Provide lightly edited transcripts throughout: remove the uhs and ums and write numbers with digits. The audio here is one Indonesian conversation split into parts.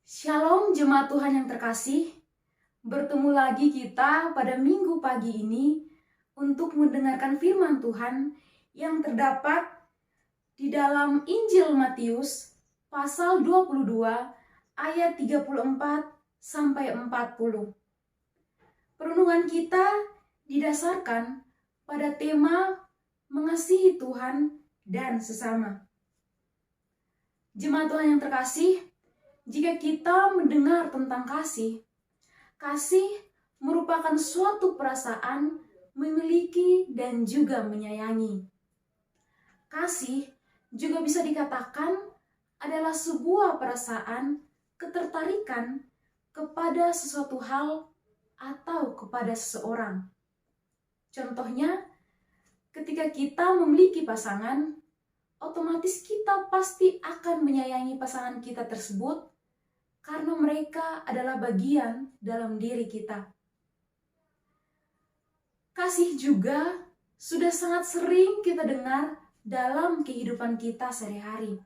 Shalom jemaat Tuhan yang terkasih, bertemu lagi kita pada minggu pagi ini untuk mendengarkan firman Tuhan yang terdapat di dalam Injil Matius pasal 22 ayat 34 sampai 40. Perenungan kita didasarkan pada tema mengasihi Tuhan dan sesama. Jemaat Tuhan yang terkasih, jika kita mendengar tentang kasih, kasih merupakan suatu perasaan memiliki dan juga menyayangi. Kasih juga bisa dikatakan adalah sebuah perasaan ketertarikan kepada sesuatu hal atau kepada seseorang. Contohnya, ketika kita memiliki pasangan, otomatis kita pasti akan menyayangi pasangan kita tersebut karena mereka adalah bagian dalam diri kita. Kasih juga sudah sangat sering kita dengar dalam kehidupan kita sehari-hari.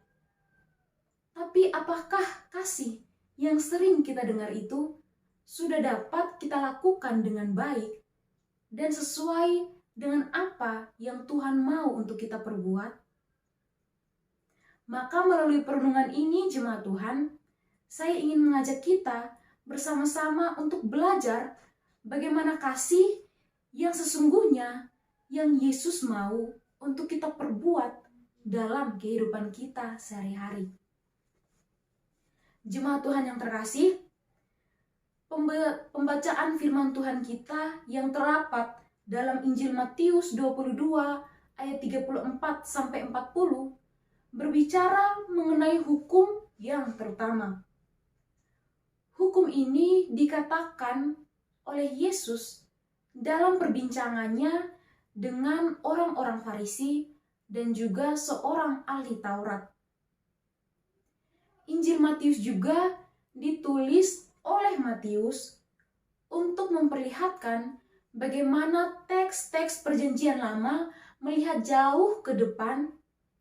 Tapi apakah kasih yang sering kita dengar itu sudah dapat kita lakukan dengan baik dan sesuai dengan apa yang Tuhan mau untuk kita perbuat? Maka melalui perenungan ini jemaat Tuhan, saya ingin mengajak kita bersama-sama untuk belajar bagaimana kasih yang sesungguhnya yang Yesus mau untuk kita perbuat dalam kehidupan kita sehari-hari. Jemaat Tuhan yang terkasih, pembacaan firman Tuhan kita yang terdapat dalam Injil Matius 22 ayat 34 sampai 40 berbicara mengenai hukum yang terutama. Hukum ini dikatakan oleh Yesus dalam perbincangannya dengan orang-orang Farisi dan juga seorang ahli Taurat. Injil Matius juga ditulis oleh Matius untuk memperlihatkan bagaimana teks-teks Perjanjian Lama melihat jauh ke depan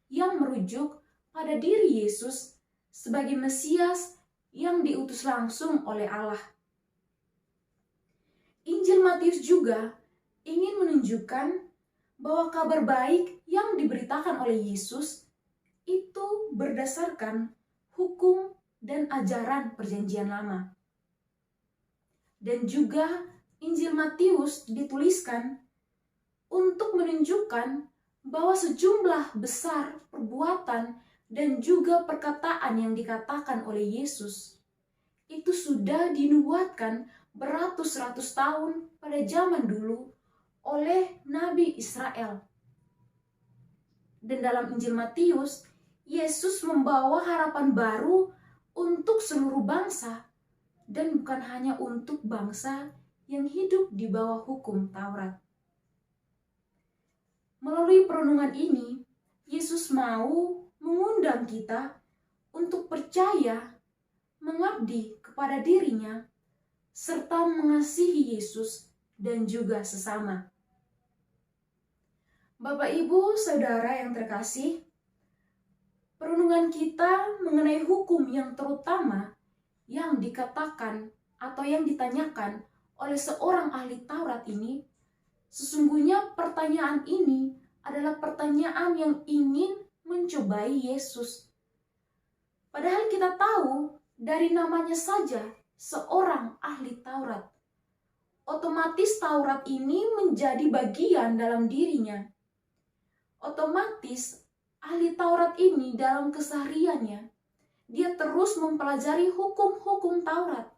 yang merujuk pada diri Yesus sebagai Mesias yang diutus langsung oleh Allah. Injil Matius juga ingin menunjukkan bahwa kabar baik yang diberitakan oleh Yesus itu berdasarkan hukum dan ajaran Perjanjian Lama. Dan juga Injil Matius dituliskan untuk menunjukkan bahwa sejumlah besar perbuatan dan juga perkataan yang dikatakan oleh Yesus itu sudah dinubuatkan beratus-ratus tahun pada zaman dulu oleh Nabi Israel. Dan dalam Injil Matius, Yesus membawa harapan baru untuk seluruh bangsa dan bukan hanya untuk bangsa yang hidup di bawah hukum Taurat. Melalui perenungan ini, Yesus mau mengundang kita untuk percaya, mengabdi kepada dirinya, serta mengasihi Yesus dan juga sesama. Bapak, Ibu, Saudara yang terkasih, perenungan kita mengenai hukum yang terutama yang dikatakan atau yang ditanyakan oleh seorang ahli Taurat ini, sesungguhnya pertanyaan ini adalah pertanyaan yang ingin mencobai Yesus. Padahal kita tahu dari namanya saja seorang ahli Taurat. Otomatis Taurat ini menjadi bagian dalam dirinya. Otomatis ahli Taurat ini dalam kesehariannya, dia terus mempelajari hukum-hukum Taurat.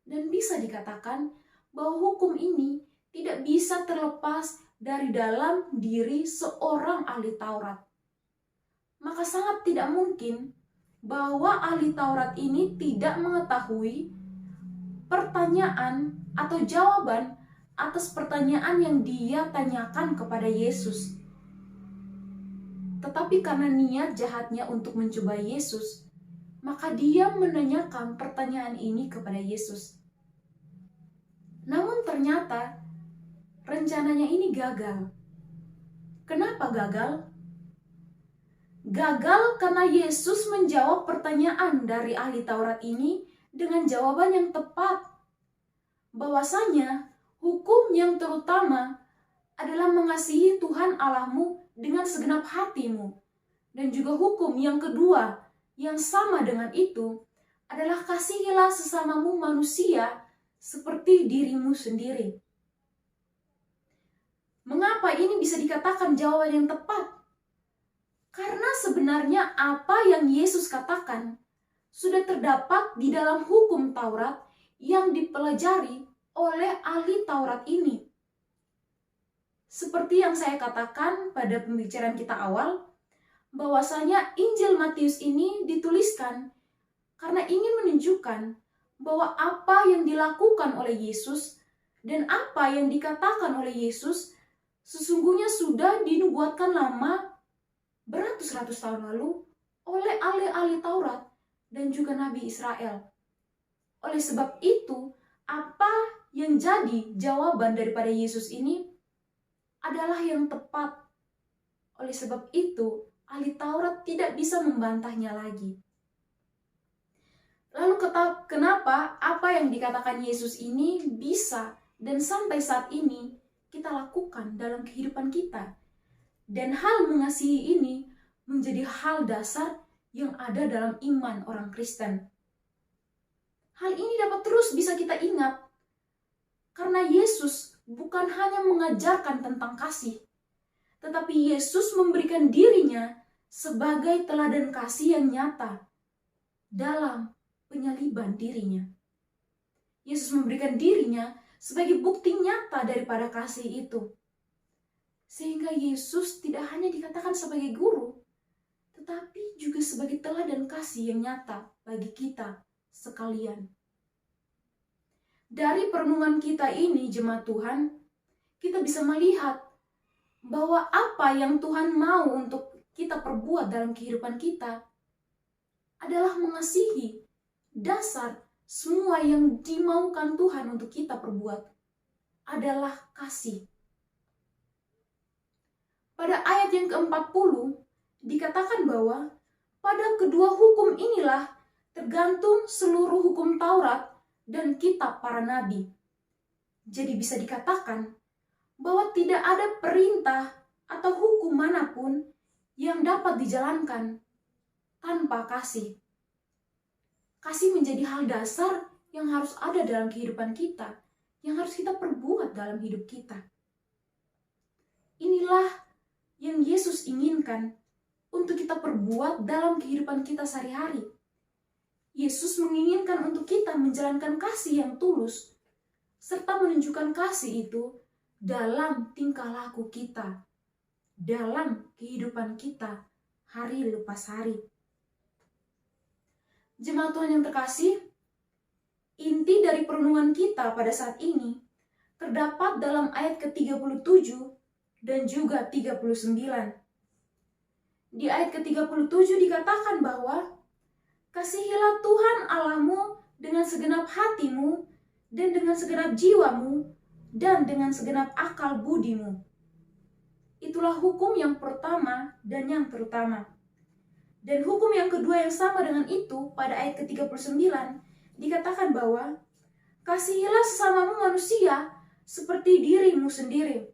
Dan bisa dikatakan bahwa hukum ini tidak bisa terlepas dari dalam diri seorang ahli Taurat. Maka sangat tidak mungkin bahwa ahli Taurat ini tidak mengetahui pertanyaan atau jawaban atas pertanyaan yang dia tanyakan kepada Yesus. Tetapi karena niat jahatnya untuk mencobai Yesus, maka dia menanyakan pertanyaan ini kepada Yesus. Namun ternyata rencananya ini gagal. Kenapa gagal? Gagal karena Yesus menjawab pertanyaan dari ahli Taurat ini dengan jawaban yang tepat, bahwasanya hukum yang terutama adalah mengasihi Tuhan Allahmu dengan segenap hatimu. Dan juga hukum yang kedua yang sama dengan itu adalah kasihilah sesamamu manusia seperti dirimu sendiri. Mengapa ini bisa dikatakan jawaban yang tepat? Karena sebenarnya apa yang Yesus katakan sudah terdapat di dalam hukum Taurat yang dipelajari oleh ahli Taurat ini. Seperti yang saya katakan pada pembicaraan kita awal, bahwasanya Injil Matius ini dituliskan karena ingin menunjukkan bahwa apa yang dilakukan oleh Yesus dan apa yang dikatakan oleh Yesus sesungguhnya sudah dinubuatkan lama beratus-ratus tahun lalu oleh ahli-ahli Taurat dan juga Nabi Israel. Oleh sebab itu, apa yang jadi jawaban daripada Yesus ini adalah yang tepat. Oleh sebab itu, ahli Taurat tidak bisa membantahnya lagi. Lalu kenapa apa yang dikatakan Yesus ini bisa dan sampai saat ini kita lakukan dalam kehidupan kita? Dan hal mengasihi ini menjadi hal dasar yang ada dalam iman orang Kristen. Hal ini dapat terus bisa kita ingat karena Yesus bukan hanya mengajarkan tentang kasih, tetapi Yesus memberikan dirinya sebagai teladan kasih yang nyata dalam penyaliban dirinya. Yesus memberikan dirinya sebagai bukti nyata daripada kasih itu. Sehingga Yesus tidak hanya dikatakan sebagai guru, tetapi juga sebagai teladan kasih yang nyata bagi kita sekalian. Dari perenungan kita ini, jemaat Tuhan, kita bisa melihat bahwa apa yang Tuhan mau untuk kita perbuat dalam kehidupan kita adalah mengasihi. Dasar semua yang dimaukan Tuhan untuk kita perbuat adalah kasih. Pada ayat yang ke-40 dikatakan bahwa pada kedua hukum inilah tergantung seluruh hukum Taurat dan kitab para nabi. Jadi bisa dikatakan bahwa tidak ada perintah atau hukum manapun yang dapat dijalankan tanpa kasih. Kasih menjadi hal dasar yang harus ada dalam kehidupan kita, yang harus kita perbuat dalam hidup kita. Inilah yang Yesus inginkan untuk kita perbuat dalam kehidupan kita sehari-hari. Yesus menginginkan untuk kita menjalankan kasih yang tulus, serta menunjukkan kasih itu dalam tingkah laku kita, dalam kehidupan kita hari lepas hari. Jemaat Tuhan yang terkasih, inti dari perenungan kita pada saat ini terdapat dalam ayat ke-37 dan juga 39. Di ayat ke-37 dikatakan bahwa kasihilah Tuhan Allahmu dengan segenap hatimu dan dengan segenap jiwamu dan dengan segenap akal budimu. Itulah hukum yang pertama dan yang terutama. Dan hukum yang kedua yang sama dengan itu pada ayat ke-39 dikatakan bahwa kasihilah sesamamu manusia seperti dirimu sendiri.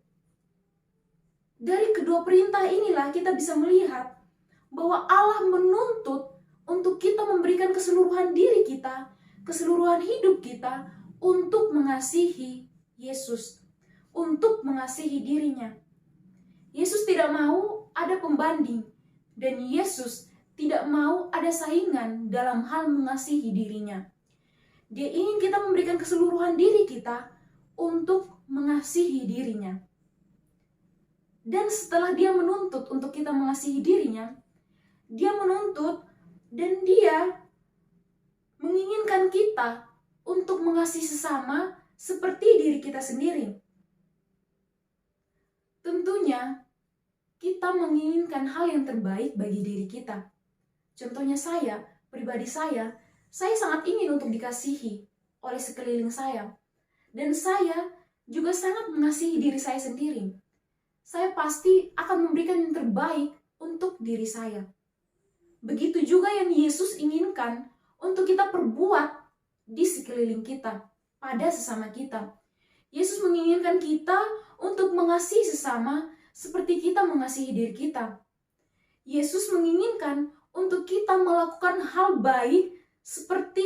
Dari kedua perintah inilah kita bisa melihat bahwa Allah menuntut untuk kita memberikan keseluruhan diri kita, keseluruhan hidup kita untuk mengasihi Yesus, untuk mengasihi dirinya. Yesus tidak mau ada pembanding dan Yesus tidak mau ada saingan dalam hal mengasihi dirinya. Dia ingin kita memberikan keseluruhan diri kita untuk mengasihi dirinya. Dan setelah dia menuntut untuk kita mengasihi dirinya, dia menuntut dan dia menginginkan kita untuk mengasihi sesama seperti diri kita sendiri. Tentunya kita menginginkan hal yang terbaik bagi diri kita. Contohnya saya, pribadi saya sangat ingin untuk dikasihi oleh sekeliling saya. Dan saya juga sangat mengasihi diri saya sendiri. Saya pasti akan memberikan yang terbaik untuk diri saya. Begitu juga yang Yesus inginkan untuk kita perbuat di sekeliling kita, pada sesama kita. Yesus menginginkan kita untuk mengasihi sesama seperti kita mengasihi diri kita. Yesus menginginkan untuk kita melakukan hal baik seperti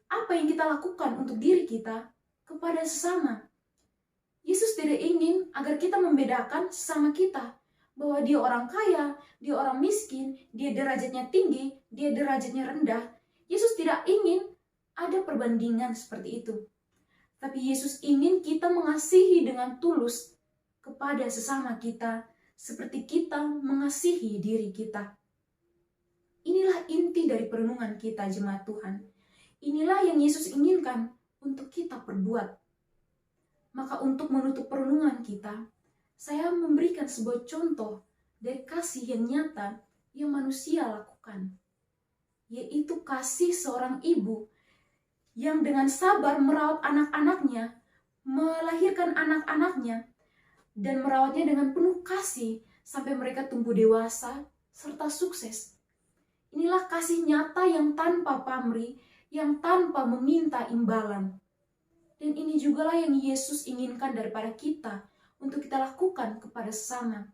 apa yang kita lakukan untuk diri kita kepada sesama. Yesus tidak ingin agar kita membedakan sesama kita, bahwa dia orang kaya, dia orang miskin, dia derajatnya tinggi, dia derajatnya rendah. Yesus tidak ingin ada perbandingan seperti itu. Tapi Yesus ingin kita mengasihi dengan tulus kepada sesama kita, seperti kita mengasihi diri kita. Inilah inti dari perenungan kita, jemaat Tuhan. Inilah yang Yesus inginkan untuk kita perbuat. Maka untuk menutup perenungan kita, saya memberikan sebuah contoh dari kasih yang nyata yang manusia lakukan. Yaitu kasih seorang ibu yang dengan sabar merawat anak-anaknya, melahirkan anak-anaknya, dan merawatnya dengan penuh kasih sampai mereka tumbuh dewasa serta sukses. Inilah kasih nyata yang tanpa pamrih, yang tanpa meminta imbalan. Dan ini jugalah yang Yesus inginkan daripada kita untuk kita lakukan kepada sesama,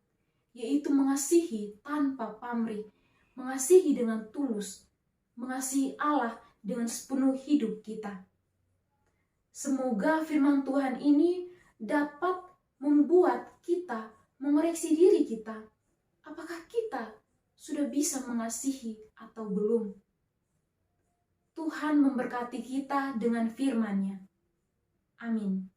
yaitu mengasihi tanpa pamrih, mengasihi dengan tulus, mengasihi Allah dengan sepenuh hidup kita. Semoga firman Tuhan ini dapat membuat kita mengoreksi diri kita. Apakah kita sudah bisa mengasihi atau belum? Tuhan memberkati kita dengan firman-Nya. Amin.